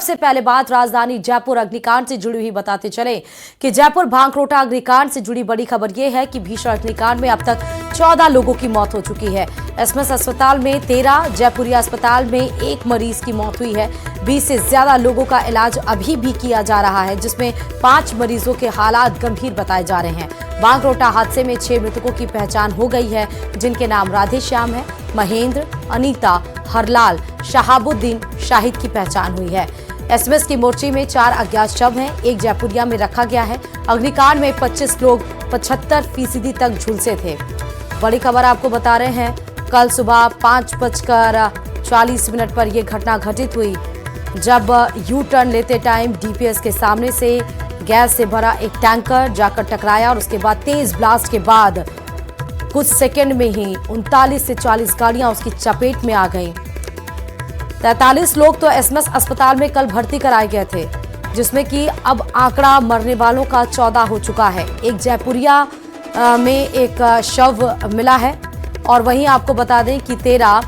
सबसे पहले बात राजधानी जयपुर अग्निकांड से जुड़ी हुई बताते चले कि जयपुर भांकरोटा अग्निकांड से जुड़ी बड़ी खबर यह है कि भीषण अग्निकांड में अब तक 14 लोगों की मौत हो चुकी है। एसएमएस अस्पताल में 13, जयपुरिया अस्पताल में 1 मरीज की मौत हुई है। 20 से ज्यादा लोगों का इलाज अभी भी किया जा रहा है, जिसमें 5 मरीजों के हालात गंभीर बताए जा रहे हैं। भांकरोटा हादसे में 6 मृतकों की पहचान हो गई है, जिनके नाम राधेश्याम है, महेंद्र, अनीता, हरलाल, शहाबुद्दीन, शाहिद की पहचान हुई है। एसएमएस की मोर्चे में 4 अज्ञात शव हैं, 1 जयपुरिया में रखा गया है। अग्निकांड में 25 लोग 75% तक झुलसे थे। बड़ी खबर आपको बता रहे हैं, कल सुबह 5:40 पर यह घटना घटित हुई, जब यू टर्न लेते टाइम डीपीएस के सामने से गैस से भरा एक टैंकर जाकर टकराया और उसके बाद तेज ब्लास्ट के बाद कुछ सेकंड में ही 39 से 40 गाड़ियां उसकी चपेट में आ गईं। 43 लोग तो एसएमएस अस्पताल में कल भर्ती कराए गए थे, जिसमें कि अब आंकड़ा मरने वालों का 14 हो चुका है। एक जयपुरिया में एक शव मिला है और वहीं आपको बता दें कि 13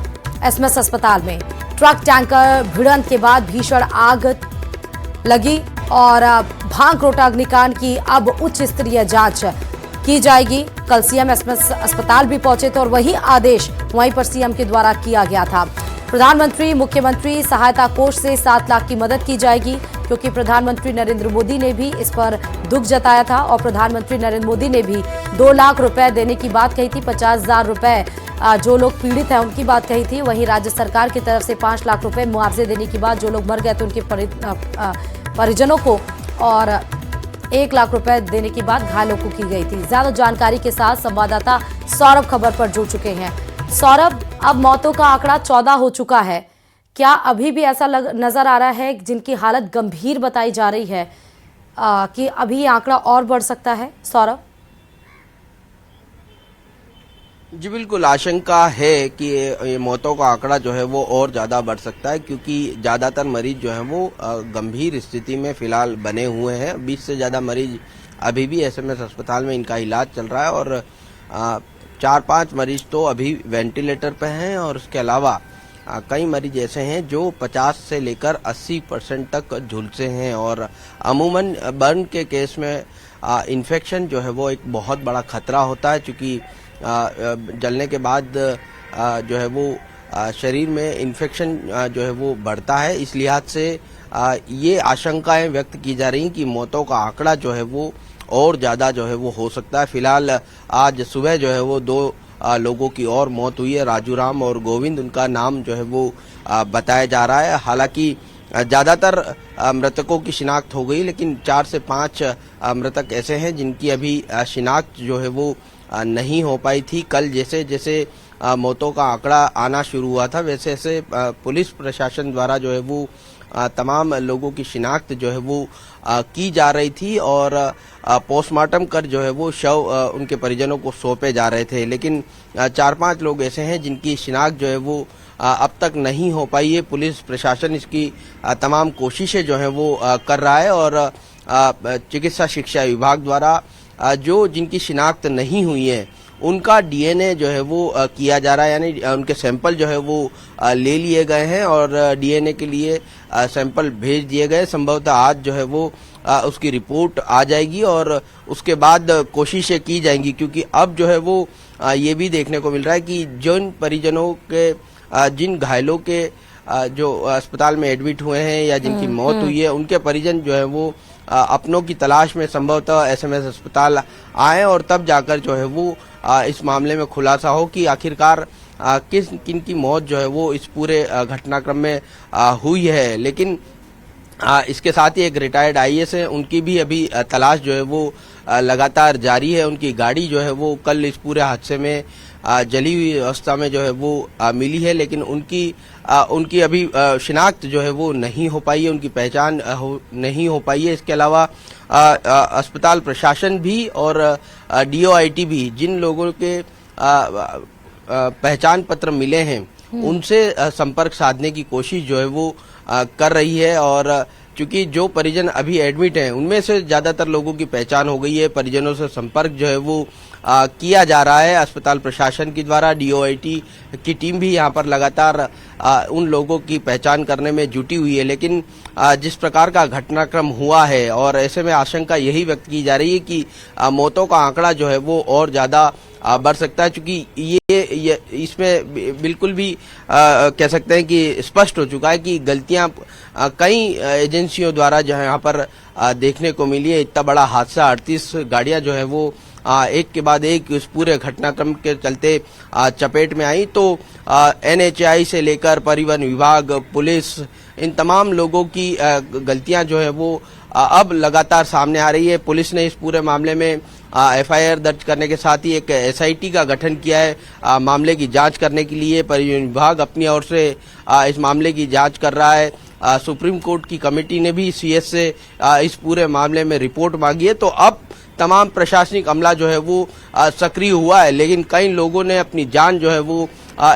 एसएमएस अस्पताल में ट्रक टैंकर भिड़ंत के बाद भीषण आग लगी और भांकरोटा अग्निकांड की अब उच्च स्तरीय जांच की जाएगी। कल सीएम एसएमएस अस्पताल भी पहुंचे थे और वही आदेश वहीं पर सीएम के द्वारा किया गया था। प्रधानमंत्री मुख्यमंत्री सहायता कोष से 7 लाख की मदद की जाएगी, क्योंकि प्रधानमंत्री नरेंद्र मोदी ने भी इस पर दुख जताया था और प्रधानमंत्री नरेंद्र मोदी ने भी 2 लाख रुपए देने की बात कही थी। 50,000 रुपए जो लोग पीड़ित हैं उनकी बात कही थी। वहीं राज्य सरकार की तरफ से 5 लाख रुपए मुआवजे देने की बात, जो लोग मर गए थे उनके परिजनों को, और 1 लाख रुपए देने की बात घायलों को की गई थी। ज्यादा जानकारी के साथ संवाददाता सौरभ खबर पर जुड़ चुके हैं। सौरभ, अब मौतों का आंकड़ा 14 हो चुका है, क्या अभी भी ऐसा नजर आ रहा है जिनकी हालत गंभीर बताई जा रही है कि अभी ये आंकड़ा और बढ़ सकता है? सौरभ जी बिल्कुल, आशंका है कि ये मौतों का आंकड़ा जो है वो और ज़्यादा बढ़ सकता है, क्योंकि ज़्यादातर मरीज जो हैं वो गंभीर स्थिति में फिलहाल बने हुए हैं। 20 से ज़्यादा मरीज अभी भी एसएमएस अस्पताल में इनका इलाज चल रहा है और 4-5 मरीज तो अभी वेंटिलेटर पे हैं और उसके अलावा कई मरीज ऐसे हैं जो 50 से लेकर 80% तक झुलसे हैं। और अमूमन बर्न के केस में इन्फेक्शन जो है वो एक बहुत बड़ा खतरा होता है, क्योंकि जलने के बाद जो है वो शरीर में इन्फेक्शन जो है वो बढ़ता है। इस लिहाज से ये आशंकाएं व्यक्त की जा रही हैं कि मौतों का आंकड़ा जो है वो और ज़्यादा जो है वो हो सकता है। फिलहाल आज सुबह जो है वो 2 लोगों की और मौत हुई है, राजूराम और गोविंद, उनका नाम जो है वो बताया जा रहा है। हालांकि ज़्यादातर मृतकों की शिनाख्त हो गई, लेकिन 4 से 5 मृतक ऐसे हैं जिनकी अभी शिनाख्त जो है वो नहीं हो पाई थी। कल जैसे जैसे मौतों का आंकड़ा आना शुरू हुआ था, वैसे वैसे पुलिस प्रशासन द्वारा जो है वो तमाम लोगों की शिनाख्त जो है वो की जा रही थी और पोस्टमार्टम कर जो है वो शव उनके परिजनों को सौंपे जा रहे थे। लेकिन 4-5 लोग ऐसे हैं जिनकी शिनाख्त जो है वो अब तक नहीं हो पाई है। पुलिस प्रशासन इसकी तमाम कोशिशें जो है वो कर रहा है और चिकित्सा शिक्षा विभाग द्वारा जो जिनकी शिनाख्त नहीं हुई है उनका डीएनए जो है वो किया जा रहा है, यानी उनके सैंपल जो है वो ले लिए गए हैं और डीएनए के लिए सैंपल भेज दिए गए। संभवतः आज जो है वो उसकी रिपोर्ट आ जाएगी और उसके बाद कोशिशें की जाएंगी, क्योंकि अब जो है वो ये भी देखने को मिल रहा है कि जिन परिजनों के जिन घायलों के जो अस्पताल में एडमिट हुए हैं या जिनकी मौत हुई है, उनके परिजन जो है वो अपनों की तलाश में संभवतः एसएमएस अस्पताल आए और तब जाकर जो है वो इस मामले में खुलासा हो कि आखिरकार किन की मौत जो है वो इस पूरे घटनाक्रम में हुई है। लेकिन इसके साथ ही एक रिटायर्ड आईएएस है, उनकी भी अभी तलाश जो है वो लगातार जारी है। उनकी गाड़ी जो है वो कल इस पूरे हादसे में जली हुई अवस्था में जो है वो मिली है, लेकिन उनकी अभी शिनाख्त जो है वो नहीं हो पाई है, उनकी पहचान नहीं हो पाई है। इसके अलावा अस्पताल प्रशासन भी और डीओआईटी भी जिन लोगों के पहचान पत्र मिले हैं उनसे संपर्क साधने की कोशिश जो है वो कर रही है और क्योंकि जो परिजन अभी एडमिट हैं उनमें से ज्यादातर लोगों की पहचान हो गई है। परिजनों से संपर्क जो है वो किया जा रहा है अस्पताल प्रशासन के द्वारा। डीओआईटी की टीम भी यहाँ पर लगातार उन लोगों की पहचान करने में जुटी हुई है। लेकिन जिस प्रकार का घटनाक्रम हुआ है और ऐसे में आशंका यही व्यक्त की जा रही है कि मौतों का आंकड़ा जो है वो और ज्यादा बढ़ सकता है, क्योंकि ये इसमें बिल्कुल भी कह सकते हैं कि स्पष्ट हो चुका है कि गलतियां कई एजेंसियों द्वारा जो है यहाँ पर देखने को मिली है। इतना बड़ा हादसा, 38 गाड़ियां जो है वो एक के बाद एक इस पूरे घटनाक्रम के चलते चपेट में आई। तो एनएचएआई से लेकर परिवहन विभाग, पुलिस, इन तमाम लोगों की गलतियां जो है वो अब लगातार सामने आ रही है। पुलिस ने इस पूरे मामले में एफआईआर दर्ज करने के साथ ही एक एसआईटी का गठन किया है मामले की जांच करने के लिए। परिवहन विभाग अपनी ओर से इस मामले की जांच कर रहा है। सुप्रीम कोर्ट की कमेटी ने भी सीएस से इस पूरे मामले में रिपोर्ट मांगी है। तो अब तमाम प्रशासनिक अमला जो है वो सक्रिय हुआ है, लेकिन कई लोगों ने अपनी जान जो है वो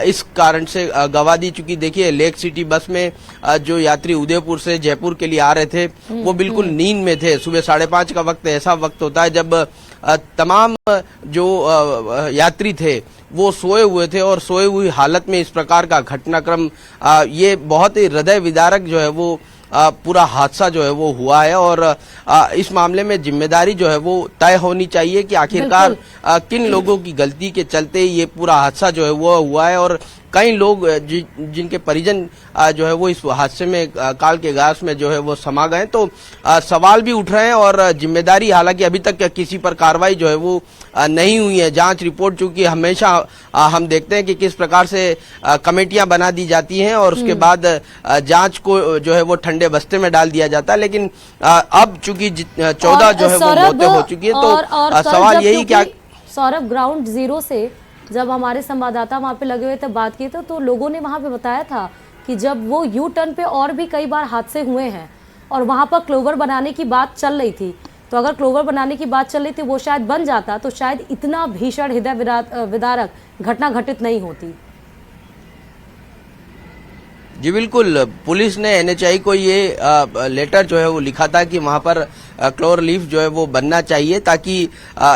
इस कारण से गंवा दी। चूंकि देखिए, लेक सिटी बस में जो यात्री उदयपुर से जयपुर के लिए आ रहे थे वो बिल्कुल नींद में थे। सुबह 5:30 का वक्त ऐसा वक्त होता है जब तमाम जो यात्री थे वो सोए हुए थे, और सोए हुई हालत में इस प्रकार का घटनाक्रम ये बहुत ही हृदय विदारक जो है वो पूरा हादसा जो है वो हुआ है। और इस मामले में जिम्मेदारी जो है वो तय होनी चाहिए कि आखिरकार किन लोगों की गलती के चलते ये पूरा हादसा जो है वो हुआ है। और कई लोग जिनके परिजन जो है वो इस हादसे में काल के गास में जो है वो समा गए, तो सवाल भी उठ रहे हैं। और जिम्मेदारी, हालांकि अभी तक किसी पर कार्रवाई जो है वो नहीं हुई है। जांच रिपोर्ट, चूंकि हमेशा हम देखते हैं कि किस प्रकार से कमेटियां बना दी जाती हैं और उसके बाद जांच को जो है वो ठंडे बस्ते में डाल दिया जाता है। लेकिन अब चूंकि 14 जो है वो मौतें हो चुकी है, तो सवाल यही क्या सौरभ, ग्राउंड जीरो से जब हमारे संवाददाता वहां पे लगे हुए थे, बात की तो लोगों ने वहां पे बताया था कि जब वो यू टर्न पे और भी कई बार हादसे हुए हैं और वहां पर क्लोवर बनाने की बात चल रही थी, तो अगर क्लोवर बनाने की बात चल रही थी वो शायद बन जाता तो शायद इतना भीषण हृदय विदारक घटना घटित नहीं होती। जी बिल्कुल, पुलिस ने एनएचआई को ये लेटर जो है वो लिखा था कि वहां पर क्लोर लीफ जो है वो बनना चाहिए ताकि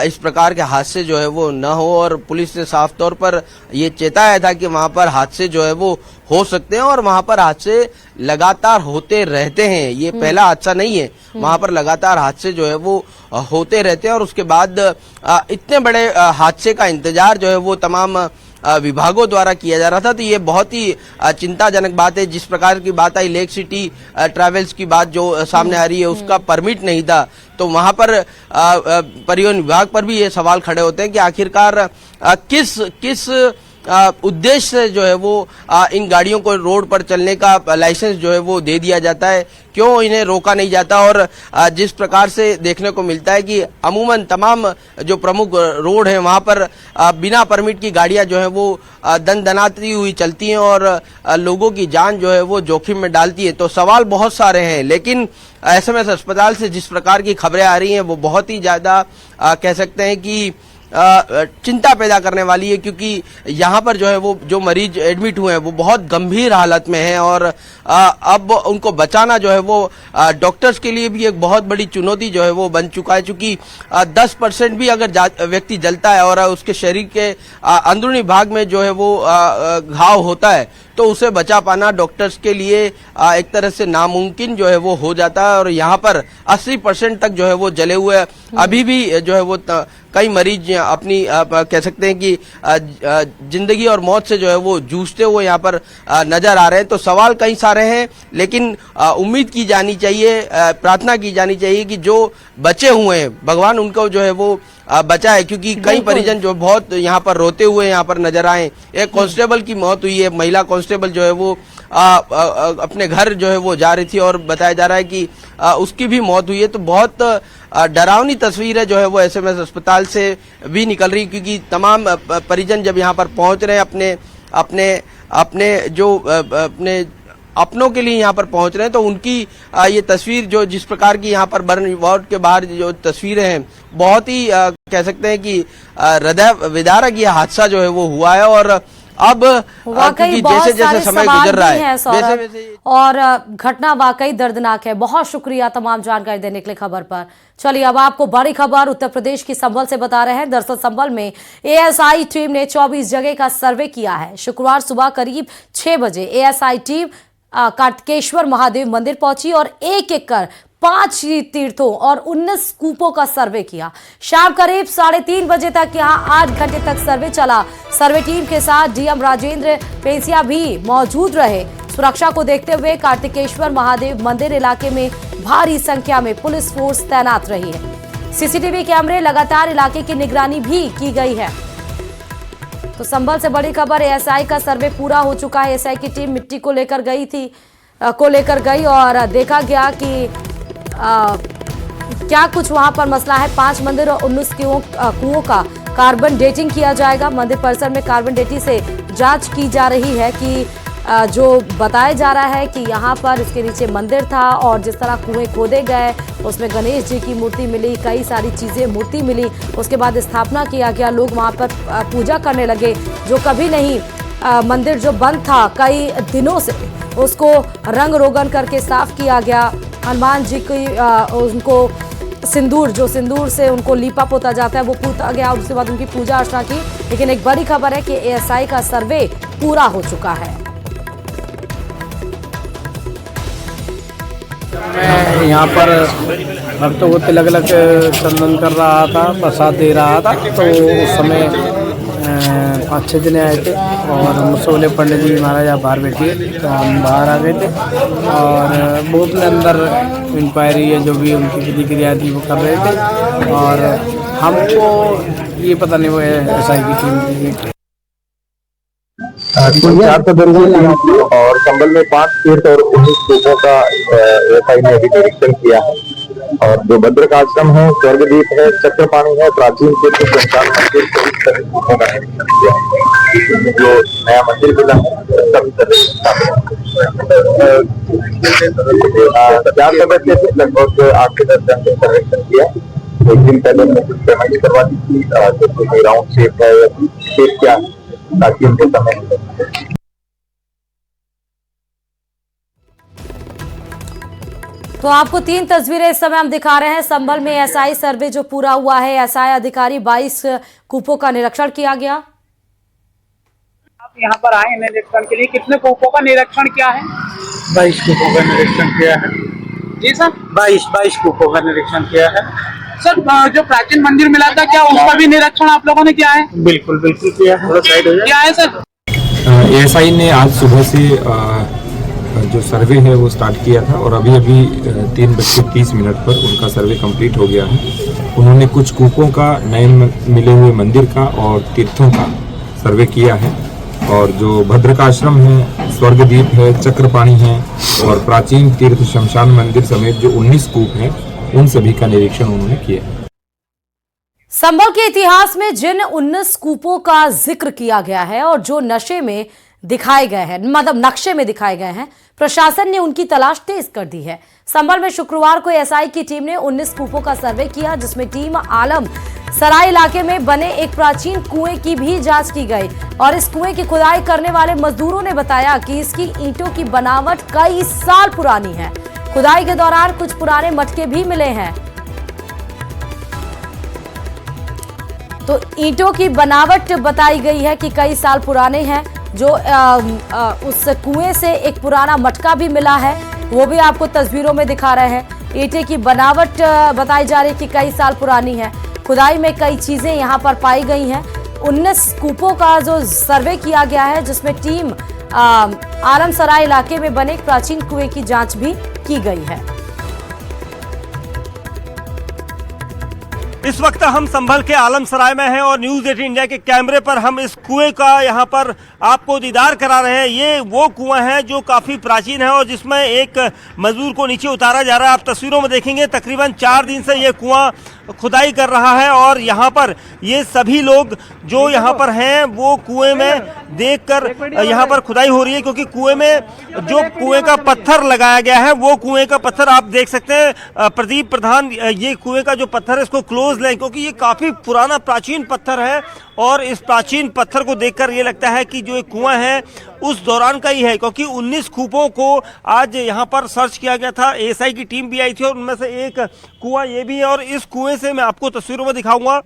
इस प्रकार के हादसे जो है वो न हो। और पुलिस ने साफ तौर पर ये चेताया था कि वहां पर हादसे जो है वो हो सकते हैं और वहां पर हादसे लगातार होते रहते हैं। ये पहला हादसा नहीं है, वहां पर लगातार हादसे जो है वो होते रहते हैं। और उसके बाद इतने बड़े हादसे का इंतजार जो है वो तमाम विभागों द्वारा किया जा रहा था। तो ये बहुत ही चिंताजनक बात है। जिस प्रकार की बात आई लेक सिटी ट्रैवल्स की बात जो सामने आ रही है, उसका परमिट नहीं था, तो वहां पर परिवहन विभाग पर भी ये सवाल खड़े होते हैं कि आखिरकार किस उद्देश्य से जो है वो इन गाड़ियों को रोड पर चलने का लाइसेंस जो है वो दे दिया जाता है, क्यों इन्हें रोका नहीं जाता। और जिस प्रकार से देखने को मिलता है कि अमूमन तमाम जो प्रमुख रोड हैं वहां पर बिना परमिट की गाड़ियां जो है वो दनदनाती हुई चलती हैं और लोगों की जान जो है वो जोखिम में डालती है। तो सवाल बहुत सारे हैं, लेकिन एसएमएस अस्पताल से जिस प्रकार की खबरें आ रही हैं वो बहुत ही ज्यादा कह सकते हैं कि चिंता पैदा करने वाली है, क्योंकि यहाँ पर जो है वो जो मरीज एडमिट हुए हैं वो बहुत गंभीर हालत में हैं। और अब उनको बचाना जो है वो डॉक्टर्स के लिए भी एक बहुत बड़ी चुनौती जो है वो बन चुका है, क्योंकि 10% भी अगर व्यक्ति जलता है और उसके शरीर के अंदरूनी भाग में जो है वो घाव होता है तो उसे बचा पाना डॉक्टर्स के लिए एक तरह से नामुमकिन जो है वो हो जाता है। और यहाँ पर 80% तक जो है वो जले हुए अभी भी जो है वो कई मरीज अपनी कह सकते हैं कि जिंदगी और मौत से जो है वो जूझते हुए यहाँ पर नजर आ रहे हैं। तो सवाल कई सारे हैं, लेकिन उम्मीद की जानी चाहिए, प्रार्थना की जानी चाहिए कि जो बचे हुए हैं भगवान उनको जो है वो बचा है, क्योंकि कई परिजन जो बहुत यहाँ पर रोते हुए यहाँ पर नजर आए। एक कांस्टेबल की मौत हुई है, महिला कांस्टेबल जो है वो अपने घर जो है वो जा रही थी और बताया जा रहा है कि उसकी भी मौत हुई है। तो बहुत डरावनी तस्वीर है जो है वो एसएमएस अस्पताल से भी निकल रही, क्योंकि तमाम परिजन जब यहाँ पर पहुंच रहे हैं अपने अपनों के लिए यहाँ पर पहुंच रहे हैं, तो उनकी ये तस्वीर जो जिस प्रकार की यहाँ पर बर्न वार्ड के बाहर जो तस्वीरें हैं बहुत ही कह सकते हैं कि हृदय विदारक ये हादसा जो है वो हुआ है। और अब वाकई क्योंकि बहुत जैसे सारे जैसे समय सवाल गुजर रहा भी हैं है सौरभ, वैसे और घटना वाकई दर्दनाक है। बहुत शुक्रिया तमाम जानकारी देने के लिए खबर पर। चलिए अब आपको बड़ी खबर उत्तर प्रदेश की संभल से बता रहे हैं। दरअसल संभल में एएसआई टीम ने 24 जगह का सर्वे किया है। शुक्रवार सुबह करीब 6 बजे एएसआई टीम कार्तिकेश्वर महादेव मंदिर पहुंची और एक एक कर 5 तीर्थों और 19 कूपों का सर्वे किया। शाम करीब 3:30 बजे तक यहां 8 घंटे तक सर्वे चला। सर्वे टीम के साथ डीएम राजेंद्र पेसिया भी मौजूद रहे। सुरक्षा को देखते हुए कार्तिकेश्वर महादेव मंदिर इलाके में भारी संख्या में पुलिस फोर्स तैनात रही है। सीसीटीवी कैमरे लगातार इलाके की निगरानी भी की गई है। तो संभल से बड़ी खबर, एएसआई का सर्वे पूरा हो चुका है। एएसआई की टीम मिट्टी को लेकर गई और देखा गया कि क्या कुछ वहां पर मसला है। 5 मंदिर और 19 कुओं का कार्बन डेटिंग किया जाएगा। मंदिर परिसर में कार्बन डेटिंग से जांच की जा रही है कि जो बताया जा रहा है कि यहाँ पर इसके नीचे मंदिर था और जिस तरह कुएं खोदे गए उसमें गणेश जी की मूर्ति मिली, कई सारी चीज़ें मूर्ति मिली। उसके बाद स्थापना किया गया, लोग वहाँ पर पूजा करने लगे। जो कभी नहीं मंदिर जो बंद था कई दिनों से, उसको रंग रोगन करके साफ किया गया। हनुमान जी की उनको सिंदूर से उनको लीपा पोता जाता है, वो पोता गया। उसके बाद उनकी पूजा अर्चना की। लेकिन एक बड़ी खबर है कि एएसआई का सर्वे पूरा हो चुका है। मैं यहाँ पर भक्तों को तिलक चंदन कर रहा था, प्रसाद दे रहा था। तो उस समय 5-6 जने आए थे और मुझसे बोले पंडित जी महाराज आप बाहर बैठिए। तो हम बाहर आ गए थे और वो अपने अंदर इंक्वायरी है जो भी उनकी प्रतिक्रिया थी वो कर रहे थे। और हमको ये पता नहीं वो एएसआई की टीम थी। कुल 4 सदस्यों की टीम थी और संभल में 5 तीर्थ और 19 कूपों का एएसआई ने अभी निरीक्षण किया है। और जो भद्रकाश्रम है, स्वर्गदीप है, चक्रपाणी है, प्राचीन तीर्थ शमशान मंदिर सभी सभी कूपों का निरीक्षण किया है। जो नया मंदिर मिला है सभी सदस्य 4 सदस्य थे, लगभग 8 से 10 घंटे सर्वेक्षण किया। एक दिन पहले हमने कुछ पेमेंट करवा दी थी, जैसे राउंड शेप है, शेप क्या है, ताकि उनके समय। तो आपको 3 तस्वीरें इस समय हम दिखा रहे हैं। संभल में एएसआई सर्वे जो पूरा हुआ है, एएसआई अधिकारी 22 कूपों का निरीक्षण किया गया। आप यहाँ पर आए निरीक्षण के लिए, कितने कूपों का निरीक्षण किया है? 22 कूपों का निरीक्षण किया है। जी सर, 22 कूपों का निरीक्षण किया है। सर जो प्राचीन मंदिर मिला था क्या उसका भी निरीक्षण आप लोगों ने किया है? बिल्कुल किया है। थोड़ा साइड हो जाए। क्या है सर? एएसआई ने आज सुबह से जो सर्वे है वो स्टार्ट किया था और अभी 3:30 पर उनका सर्वे कंप्लीट हो गया है। उन्होंने कुछ कूपों का, नए मिले हुए मंदिर का और तीर्थों का सर्वे किया है। और जो भद्रकाश्रम है, स्वर्गदीप है, चक्रपाणी है और प्राचीन तीर्थ शमशान मंदिर समेत जो 19 कूप हैं उन सभी का निरीक्षण उन्होंने किया है। संभल के इतिहास में जिन 19 कूपों का जिक्र किया गया है और जो नशे में दिखाए गए हैं, मतलब नक्शे में दिखाए गए हैं, प्रशासन ने उनकी तलाश तेज कर दी है। संभल में शुक्रवार को एएसआई की टीम ने 19 कूपों का सर्वे किया, जिसमें टीम आलम सराय इलाके में बने एक प्राचीन कुएं की भी जांच की गई। और इस कुएं की खुदाई करने वाले मजदूरों ने बताया कि इसकी ईंटों की बनावट कई साल पुरानी है। खुदाई के दौरान कुछ पुराने मटके भी मिले हैं। तो ईंटों की बनावट बताई गई है कि कई साल पुराने हैं। जो उस कुएं से एक पुराना मटका भी मिला है, वो भी आपको तस्वीरों में दिखा रहे हैं। ईंटें की बनावट बताई जा रही है कि कई साल पुरानी है। खुदाई में कई चीजें यहां पर पाई गई हैं। 19 कूपों का जो सर्वे किया गया है, जिसमें टीम आलमसराय इलाके में बने एक प्राचीन कुएं की जांच भी की गई है। इस वक्त हम संभल के आलमसराय में हैं और न्यूज़ 18 इंडिया के कैमरे पर हम इस कुएं का यहाँ पर आपको दीदार करा रहे हैं। ये वो कुआं है जो काफ़ी प्राचीन है और जिसमें एक मजदूर को नीचे उतारा जा रहा है। आप तस्वीरों में देखेंगे तकरीबन 4 दिन से ये कुआं खुदाई कर रहा है और यहाँ पर ये सभी लोग जो यहाँ पर हैं वो कुएं में देखकर यहाँ पर खुदाई हो रही है, क्योंकि कुएं में जो कुएं का पत्थर लगाया गया है वो कुएं का पत्थर आप देख सकते हैं। प्रदीप प्रधान ये कुएं का जो पत्थर है इसको क्लोज फोटोज लें, क्योंकि ये काफी पुराना प्राचीन पत्थर है और इस प्राचीन पत्थर को देखकर ये लगता है कि जो एक कुआं है उस दौरान का ही है, क्योंकि 19 कूपों को आज यहाँ पर सर्च किया गया था। एएसआई की टीम भी आई थी और उनमें से एक कुआं ये भी है। और इस कुएं से मैं आपको तस्वीरों में दिखाऊंगा,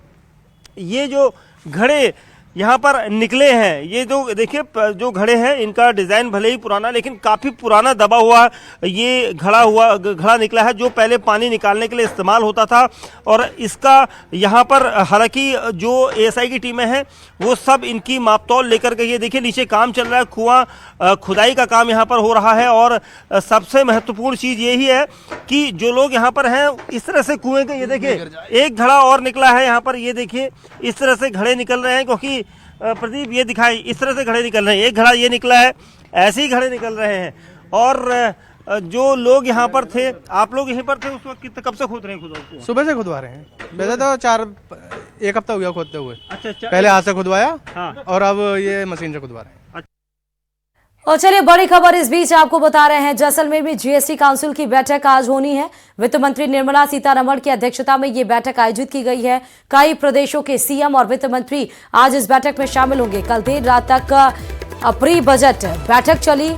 ये जो घड़े यहाँ पर निकले हैं, ये जो देखिए जो घड़े हैं इनका डिजाइन भले ही पुराना लेकिन काफी पुराना दबा हुआ ये घड़ा निकला है, जो पहले पानी निकालने के लिए इस्तेमाल होता था। और इसका यहाँ पर हालांकि जो एएसआई की टीमें हैं वो सब इनकी मापतौल लेकर के, ये देखिए नीचे काम चल रहा है, कुआं खुदाई का काम यहाँ पर हो रहा है। और सबसे महत्वपूर्ण चीज यही है कि जो लोग यहाँ पर हैं इस तरह से कुएं के, ये देखिए एक घड़ा और निकला है यहाँ पर, ये देखिए इस तरह से घड़े निकल रहे हैं, क्योंकि प्रदीप ये दिखाई इस तरह से घड़े निकल रहे हैं, एक घड़ा ये निकला है, ऐसे ही घड़े निकल रहे हैं। और जो लोग यहाँ पर थे, आप लोग यहीं पर थे उस वक्त, कब से खोद रहे हैं? खुद सुबह से खुदवा रहे हैं, वैसे तो एक हफ्ता हो गया खोदते हुए। अच्छा, पहले हाथ से खुदवाया, हाँ, और अब ये मशीन से खुदवा रहे हैं। और चलिए बड़ी खबर इस बीच आपको बता रहे हैं, जैसलमेर में जीएसटी काउंसिल की बैठक आज होनी है। वित्त मंत्री निर्मला सीतारमण की अध्यक्षता में ये बैठक आयोजित की गई है। कई प्रदेशों के सीएम और वित्त मंत्री आज इस बैठक में शामिल होंगे। कल देर रात तक प्री बजट बैठक चली।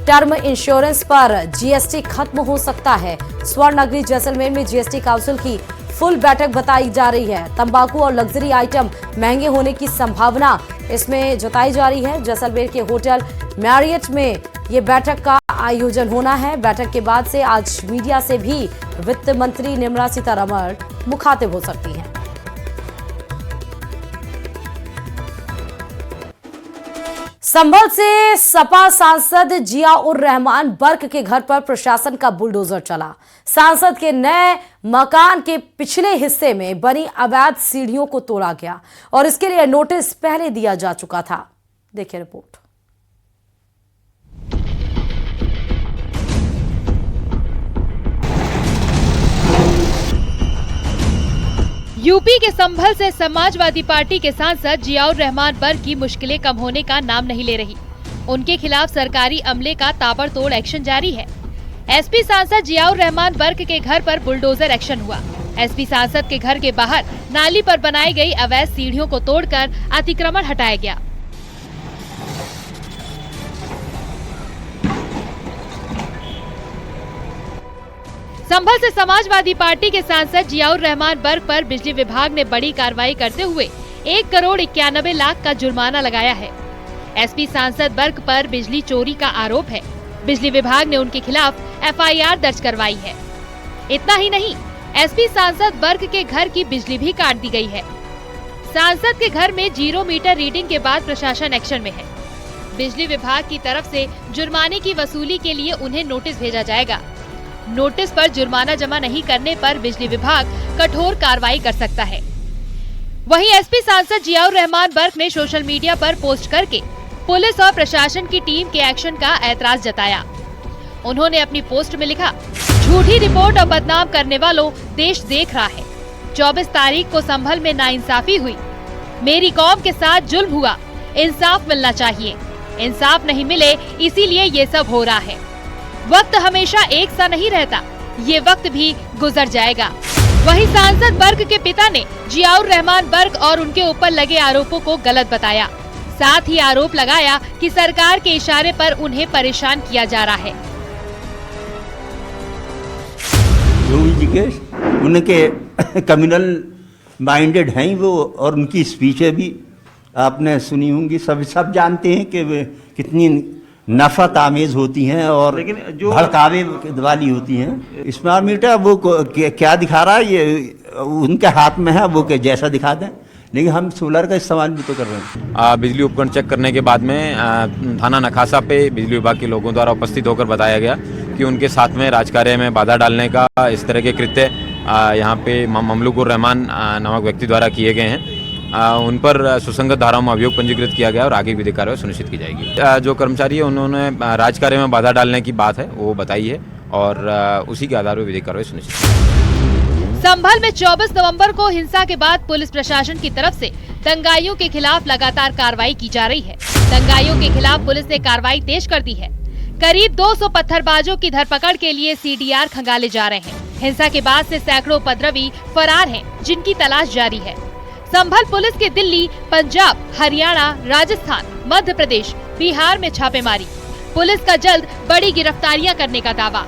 टर्म इंश्योरेंस पर जीएसटी खत्म हो सकता है। स्वर्ण नगरी जैसलमेर में जीएसटी काउंसिल की फुल बैठक बताई जा रही है। तंबाकू और लग्जरी आइटम महंगे होने की संभावना इसमें जताई जा रही है। जैसलमेर के होटल मैरियट में ये बैठक का आयोजन होना है। बैठक के बाद से आज मीडिया से भी वित्त मंत्री निर्मला सीतारमण मुखातिब हो सकती हैं। संभल से सपा सांसद जियाउर रहमान बर्क के घर पर प्रशासन का बुलडोजर चला। सांसद के नए मकान के पिछले हिस्से में बनी अवैध सीढ़ियों को तोड़ा गया और इसके लिए नोटिस पहले दिया जा चुका था। देखिए रिपोर्ट। यूपी के संभल से समाजवादी पार्टी के सांसद जियाउर रहमान बर्क की मुश्किलें कम होने का नाम नहीं ले रही। उनके खिलाफ सरकारी अमले का ताबड़तोड़ एक्शन जारी है। एसपी सांसद जियाउर रहमान बर्क के घर पर बुलडोजर एक्शन हुआ। एसपी सांसद के घर के बाहर नाली पर बनाई गई अवैध सीढ़ियों को तोड़कर अतिक्रमण हटाया गया। संभल से समाजवादी पार्टी के सांसद जियाउर रहमान बर्क पर बिजली विभाग ने बड़ी कार्रवाई करते हुए 1,91,00,000 का जुर्माना लगाया है। एसपी सांसद बर्क पर बिजली चोरी का आरोप है। बिजली विभाग ने उनके खिलाफ एफआईआर दर्ज करवाई है। इतना ही नहीं, एसपी सांसद बर्क के घर की बिजली भी काट दी गई है। सांसद के घर में 0 मीटर रीडिंग के बाद प्रशासन एक्शन में है। बिजली विभाग की तरफ से जुर्माने की वसूली के लिए उन्हें नोटिस भेजा जाएगा। नोटिस पर जुर्माना जमा नहीं करने पर बिजली विभाग कठोर कार्रवाई कर सकता है। वहीं एसपी सांसद जियाउर रहमान बर्क ने सोशल मीडिया पर पोस्ट करके पुलिस और प्रशासन की टीम के एक्शन का ऐतराज जताया। उन्होंने अपनी पोस्ट में लिखा, झूठी रिपोर्ट और बदनाम करने वालों, देश देख रहा है। 24 तारीख को संभल में नाइंसाफी हुई। मेरी कौम के साथ जुल्म हुआ। इंसाफ मिलना चाहिए। इंसाफ नहीं मिले, इसीलिए ये सब हो रहा है। वक्त हमेशा एक सा नहीं रहता, ये वक्त भी गुजर जाएगा। वहीं सांसद बर्क के पिता ने जियाउर रहमान बर्क और उनके ऊपर लगे आरोपों को गलत बताया। साथ ही आरोप लगाया कि सरकार के इशारे पर उन्हें परेशान किया जा रहा है। उनके कम्युनल माइंडेड हैं वो, और उनकी स्पीचें भी आपने सुनी होंगी। सब जानते हैं कि वे कितनी नफरत आमेज होती हैं और भड़कावे वाली होती हैं। स्मार्ट मीटर वो क्या दिखा रहा है, ये उनके हाथ में है, वो जैसा दिखा दें, लेकिन हम सोलर का इस्तेमाल भी तो कर रहे हैं। बिजली उपकरण चेक करने के बाद में थाना नखासा पे बिजली विभाग के लोगों द्वारा उपस्थित होकर बताया गया कि उनके साथ में राजकार्य में बाधा डालने का इस तरह के कृत्य यहाँ पे ममलूकुर रहमान नामक व्यक्ति द्वारा किए गए हैं। उन पर सुसंगत धाराओं में अभियोग पंजीकृत किया गया और आगे विधिक कार्रवाई सुनिश्चित की जाएगी। जो कर्मचारी है उन्होंने राजकार्य में बाधा डालने की बात है वो बताई है और उसी के आधार पर विधिक कार्रवाई सुनिश्चित की। संभल में 24 नवंबर को हिंसा के बाद पुलिस प्रशासन की तरफ से दंगाइयों के खिलाफ लगातार कार्रवाई की जा रही है। दंगाइयों के खिलाफ पुलिस ने कार्रवाई तेज कर दी है। करीब 200 पत्थरबाजों की धरपकड़ के लिए CDR खंगाले जा रहे हैं। हिंसा के बाद से सैकड़ों उपद्रवी फरार हैं, जिनकी तलाश जारी है। संभल पुलिस के दिल्ली, पंजाब, हरियाणा, राजस्थान, मध्य प्रदेश, बिहार में छापेमारी। पुलिस का जल्द बड़ी गिरफ्तारियां करने का दावा।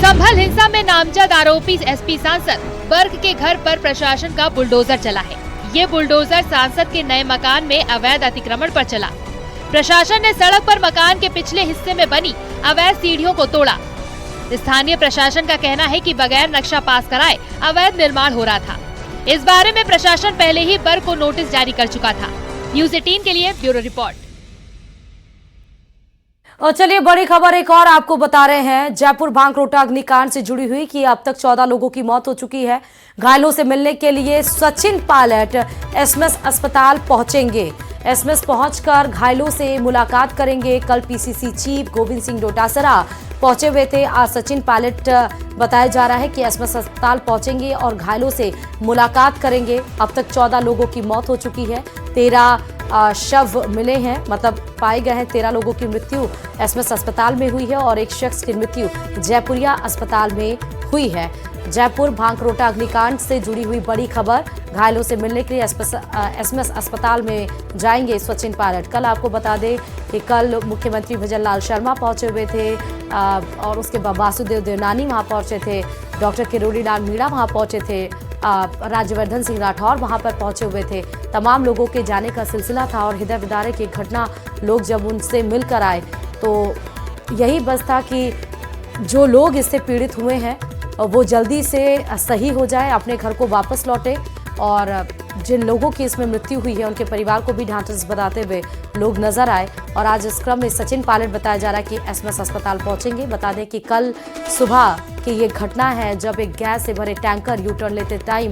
संभल हिंसा में नामजद आरोपी एसपी सांसद बर्क के घर पर प्रशासन का बुलडोजर चला है। ये बुलडोजर सांसद के नए मकान में अवैध अतिक्रमण पर चला। प्रशासन ने सड़क पर मकान के पिछले हिस्से में बनी अवैध सीढ़ियों को तोड़ा। स्थानीय प्रशासन का कहना है कि बगैर नक्शा पास कराए अवैध निर्माण हो रहा था। इस बारे में प्रशासन पहले ही बर्क को नोटिस जारी कर चुका था। न्यूज़ 18 के लिए ब्यूरो रिपोर्ट। और चलिए बड़ी खबर एक और आपको बता रहे हैं। जयपुर भांकरोटा अग्निकांड से जुड़ी हुई कि अब तक 14 लोगों की मौत हो चुकी है। घायलों से मिलने के लिए सचिन पायलट एसएमएस अस्पताल पहुंचेंगे। एसएमएस पहुंचकर घायलों से मुलाकात करेंगे। कल पीसीसी चीफ गोविंद सिंह डोटासरा पहुंचे हुए थे। आज सचिन पायलट बताया जा रहा है कि एसएमएस अस्पताल पहुंचेंगे और घायलों से मुलाकात करेंगे। अब तक 14 लोगों की मौत हो चुकी है। 13 शव मिले हैं, मतलब पाए गए हैं। 13 लोगों की मृत्यु एसएमएस अस्पताल में हुई है और एक शख्स की मृत्यु जयपुरिया अस्पताल में हुई है। जयपुर भांकरोटा अग्निकांड से जुड़ी हुई बड़ी खबर। घायलों से मिलने के लिए एसएमएस अस्पताल में जाएंगे सचिन पायलट। कल आपको बता दें कि कल मुख्यमंत्री भजनलाल शर्मा पहुंचे हुए थे और उसके बाद वासुदेव देवनानी वहां पहुंचे थे। डॉक्टर किरोड़ी लाल मीणा वहां पहुंचे थे। राज्यवर्धन सिंह राठौर वहां पर पहुंचे हुए थे। तमाम लोगों के जाने का सिलसिला था और हृदय विदारक की घटना। लोग जब उनसे मिलकर आए तो यही बस था कि जो लोग इससे पीड़ित हुए हैं वो जल्दी से सही हो जाए, अपने घर को वापस लौटे। और जिन लोगों की इसमें मृत्यु हुई है उनके परिवार को भी ढांढस बताते हुए लोग नजर आए। और आज इस क्रम में सचिन पायलट बताया जा रहा है कि एसएमएस अस्पताल पहुंचेंगे। बता दें कि कल सुबह की ये घटना है जब एक गैस से भरे टैंकर यू टर्न लेते टाइम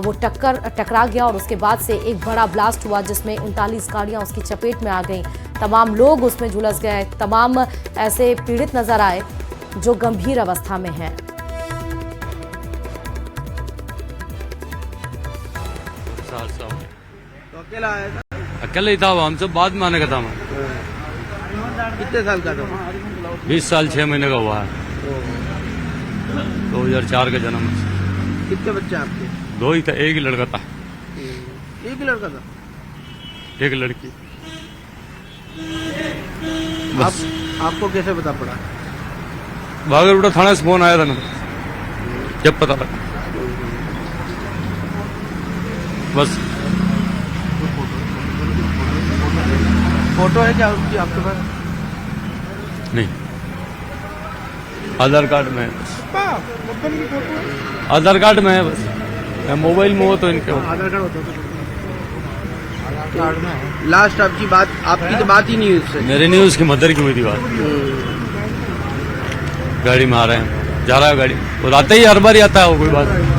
वो टकरा गया और उसके बाद से एक बड़ा ब्लास्ट हुआ जिसमें 39 गाड़ियां उसकी चपेट में आ गईं। तमाम लोग उसमें झुलस गए। तमाम ऐसे पीड़ित नजर आए जो गंभीर अवस्था में हैं। तो अकेला आया था? अकेले ही था वो, हमसे बाद में आने का था। कितने साल का था? 20 साल 6 महीने का हुआ है। 2004 का जन्म। कितने बच्चे आपके? 2 ही था, एक ही लड़का था। एक ही लड़का था? एक लड़की। बस। आपको कैसे पता पड़ा? भागलपुर थाने से फोन आया था ना, जब पता लगा। बस। फोटो है क्या उसकी आपके पास? नहीं, आधार कार्ड में है बस। आधार कार्ड में है बस। मोबाइल में हो तो इनके आधार कार्ड होता है। लास्ट आपकी तो बात ही नहीं हुई उससे? मेरे नहीं, उसकी मदर की हुई थी बात। गाड़ी में आ रहे हैं, जा रहा है गाड़ी, वो आते ही हर बार ही आता है वो, कोई बात नहीं।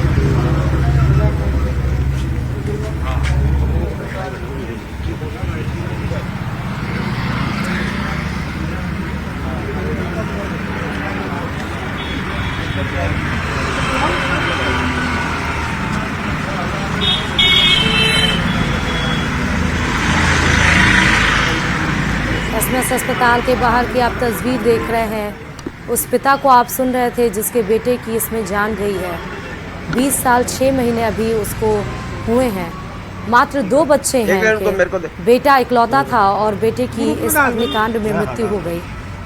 एसएमएस अस्पताल के बाहर की आप तस्वीर देख रहे हैं। उस पिता को आप सुन रहे थे जिसके बेटे की इसमें जान गई है। 20 साल 6 महीने अभी उसको हुए हैं। मात्र 2 बच्चे हैं। बेटा इकलौता था और बेटे की इस अग्निकांड में मृत्यु हो गई।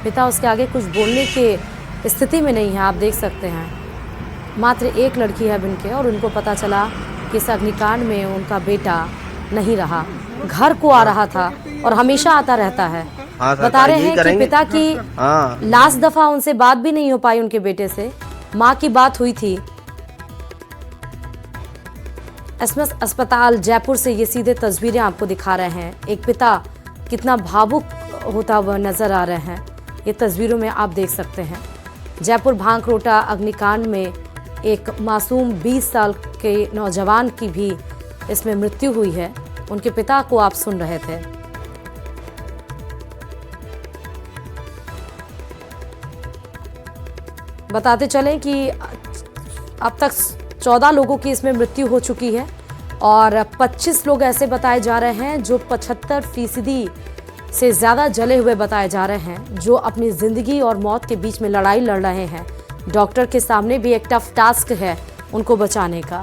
पिता उसके आगे कुछ बोलने की स्थिति में नहीं है, आप देख सकते हैं। मात्र 1 लड़की है बिनके और उनको पता चला कि इस अग्निकांड में उनका बेटा नहीं रहा। घर को आ रहा था और हमेशा आता रहता है। बता रहे हैं कि पिता की लास्ट दफा उनसे बात भी नहीं हो पाई उनके बेटे से। माँ की बात हुई थी। एसएमएस अस्पताल जयपुर से ये सीधे तस्वीरें आपको दिखा रहे हैं। एक पिता कितना भावुक होता हुआ नजर आ रहे हैं, ये तस्वीरों में आप देख सकते हैं। जयपुर भांकरोटा अग्निकांड में एक मासूम 20 साल के नौजवान की भी इसमें मृत्यु हुई है। उनके पिता को आप सुन रहे थे। बताते चलें कि अब तक 14 लोगों की इसमें मृत्यु हो चुकी है और 25 लोग ऐसे बताए जा रहे हैं जो 75% से ज़्यादा जले हुए बताए जा रहे हैं, जो अपनी ज़िंदगी और मौत के बीच में लड़ाई लड़ रहे हैं। डॉक्टर के सामने भी एक टफ टास्क है उनको बचाने का।